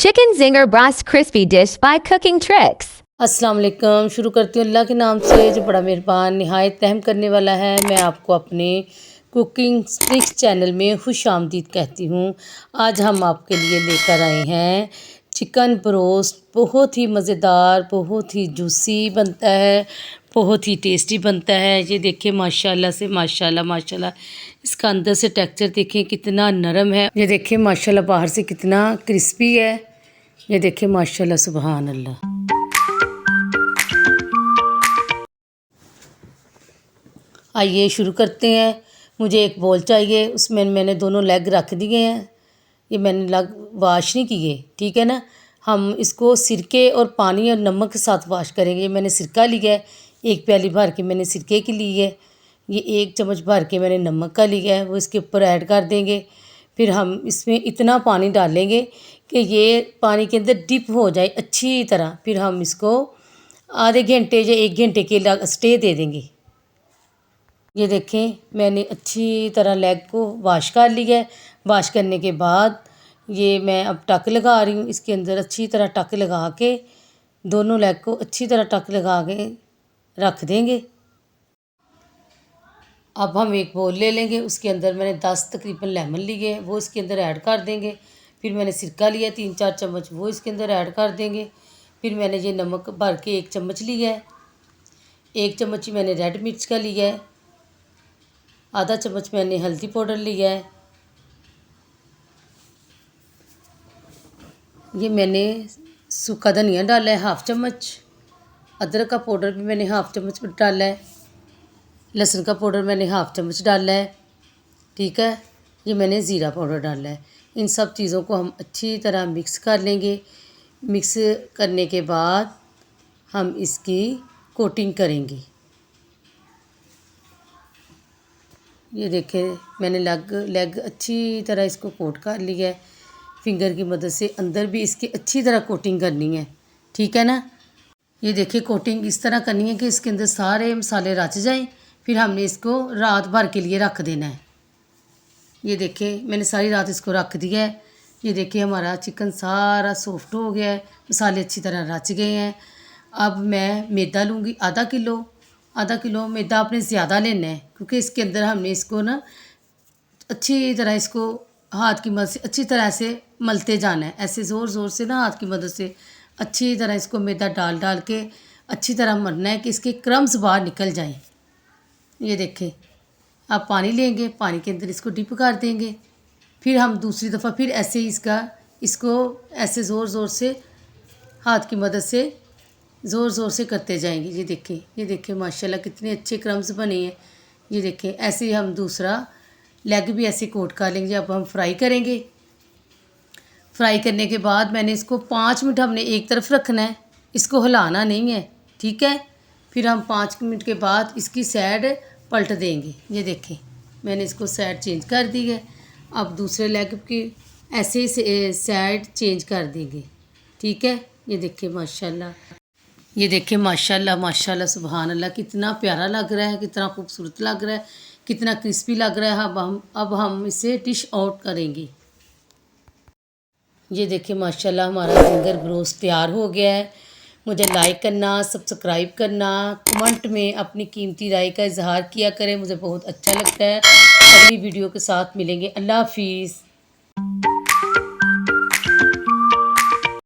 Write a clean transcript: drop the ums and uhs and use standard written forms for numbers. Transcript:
Chicken Zinger Brost Crispy Dish by Cooking Tricks. अस्सलाम वालेकुम। शुरू करती हूँ अल्लाह के नाम से जो बड़ा मेहरबान निहायत रहम करने वाला है। मैं आपको अपने कुकिंग ट्रिक्स चैनल में खुश आमदीद कहती हूँ। आज हम आपके लिए लेकर आए हैं चिकन ब्रोस्ट। बहुत ही मज़ेदार, बहुत ही जूसी बनता है, बहुत ही टेस्टी बनता है। ये देखिए माशाल्लाह से माशाल्लाह माशाल्लाह, इसका अंदर से टेक्सचर देखिए कितना नरम है। ये देखिए माशाल्लाह बाहर से कितना क्रिस्पी है। ये देखिए माशाल्लाह सुबहान अल्लाह। आइए शुरू करते हैं। मुझे एक बोल चाहिए, उसमें मैंने दोनों लेग रख दिए हैं। ये मैंने लेग वाश नहीं किए, ठीक है ना। हम इसको सिरके और पानी और नमक के साथ वाश करेंगे। ये मैंने सिरका लिया है, एक प्याली भर के मैंने सिरके की ली है। ये एक चम्मच भर के मैंने नमक का लिया है, वो इसके ऊपर ऐड कर देंगे। फिर हम इसमें इतना पानी डालेंगे कि ये पानी के अंदर डिप हो जाए अच्छी तरह। फिर हम इसको आधे घंटे या 1 घंटे के लिए स्टे दे देंगे। ये देखें मैंने अच्छी तरह लेग को वॉश कर लिया है। वॉश करने के बाद ये मैं अब टक लगा रही हूँ। इसके अंदर अच्छी तरह टक लगा के दोनों लेग को अच्छी तरह टक लगा के रख देंगे। अब हम एक बोल ले लेंगे, उसके अंदर मैंने 10 तकरीबन लेमन लिए, वो इसके अंदर ऐड कर देंगे। फिर मैंने सिरका लिया 3-4 चम्मच, वो इसके अंदर ऐड कर देंगे। फिर मैंने ये नमक भर के 1 चम्मच लिया है। 1 चम्मच ही मैंने रेड मिर्च का लिया है। आधा चम्मच मैंने हल्दी पाउडर लिया है। ये मैंने सूखा धनिया डाला है 1/2 चम्मच। अदरक का पाउडर भी मैंने 1/2 चम्मच डाला है। लहसुन का पाउडर मैंने 1/2 चम्मच डाला है, ठीक है। ये मैंने ज़ीरा पाउडर डाला है। इन सब चीज़ों को हम अच्छी तरह मिक्स कर लेंगे। मिक्स करने के बाद हम इसकी कोटिंग करेंगे। ये देखें मैंने लेग अच्छी तरह इसको कोट कर लिया है। फिंगर की मदद से अंदर भी इसकी अच्छी तरह कोटिंग करनी है, ठीक है ना। ये देखिए कोटिंग इस तरह करनी है कि इसके अंदर सारे मसाले रच जाएं। फिर हमने इसको रात भर के लिए रख देना है। ये देखिए मैंने सारी रात इसको रख दिया है। ये देखिए हमारा चिकन सारा सॉफ्ट हो गया है, मसाले अच्छी तरह रच गए हैं। अब मैं मैदा लूँगी आधा किलो मैदा आपने ज़्यादा लेना है, क्योंकि इसके अंदर हमने इसको ना अच्छी तरह इसको हाथ की मदद से अच्छी तरह से मलते जाना है। ऐसे ज़ोर ज़ोर से ना हाथ की मदद से अच्छी तरह इसको मैदा डाल डाल के अच्छी तरह मलना है कि इसके क्रम्स बाहर निकल जाएं। ये देखें आप पानी लेंगे, पानी के अंदर इसको डिप कर देंगे। फिर हम दूसरी दफ़ा फिर ऐसे ही इसको ऐसे ज़ोर ज़ोर से हाथ की मदद से ज़ोर ज़ोर से करते जाएंगे। ये देखें माशाल्लाह कितने अच्छे क्रम्स बने हैं। ये देखें ऐसे ही हम दूसरा लेग भी ऐसे कोट कर लेंगे। अब हम फ्राई करेंगे। फ्राई करने के बाद मैंने इसको 5 मिनट हमने एक तरफ रखना है, इसको हिलाना नहीं है, ठीक है। फिर हम 5 मिनट के बाद इसकी साइड पलट देंगे। ये देखें मैंने इसको साइड चेंज कर दी है। अब दूसरे लेग की ऐसे ही साइड चेंज कर देंगे, ठीक है। ये देखिए माशाल्लाह माशाल्लाह सुबहान अल्लाह, कितना प्यारा लग रहा है, कितना खूबसूरत लग रहा है, कितना क्रिस्पी लग रहा है। अब हम इसे डिश आउट करेंगे। ये देखिए माशाल्लाह हमारा फिंगर ब्रोस्ट तैयार हो गया है। मुझे लाइक करना, सब्सक्राइब करना, कमेंट में अपनी कीमती राय का इजहार किया करें, मुझे बहुत अच्छा लगता है। अगली वीडियो के साथ मिलेंगे। अल्लाह हाफिज़।